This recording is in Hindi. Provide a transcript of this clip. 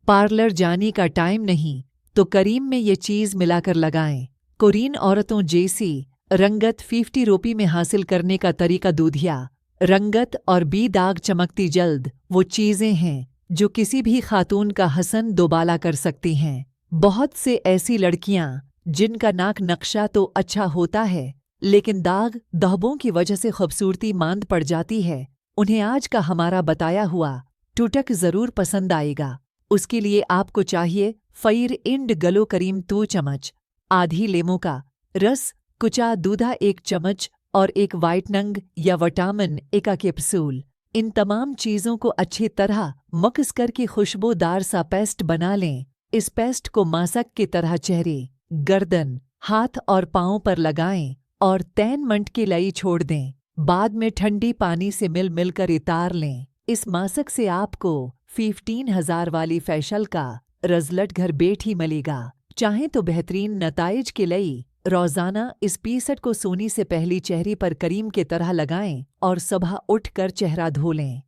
पार्लर जाने का टाइम नहीं तो करीम में ये चीज़ मिलाकर लगाएं। कोरियन औरतों जैसी रंगत 50 रुपये में हासिल करने का तरीका दूधिया रंगत और बी दाग चमकती जल्द वो चीज़ें हैं जो किसी भी खातून का हसन दोबाला कर सकती हैं। बहुत से ऐसी लड़कियां जिनका नाक नक्शा तो अच्छा होता है लेकिन दाग धब्बों की वजह से खूबसूरती मांद पड़ जाती है, उन्हें आज का हमारा बताया हुआ टूटक ज़रूर पसंद आएगा। उसके लिए आपको चाहिए फ़ईर इंड गलो करीम 2 चम्मच, आधी लेमू का रस कुचा दूधा 1 चम्मच और एक वाइटनंग या विटामिन ए का कैप्सूल। इन तमाम चीज़ों को अच्छी तरह मिक्स करके खुशबूदार सा पेस्ट बना लें। इस पेस्ट को मास्क की तरह चेहरे, गर्दन, हाथ और पाँव पर लगाएं और 10 मिनट के लिए छोड़ दें। बाद में ठंडी पानी से मिल कर उतार लें। इस मास्क से आपको 15,000 वाली फैशल का रिजल्ट घर बैठी मिलेगा। चाहें तो बेहतरीन नताइज के लिए रोज़ाना इस पीसट को सोने से पहले चेहरे पर करीम की तरह लगाएं और सुबह उठकर चेहरा धो लें।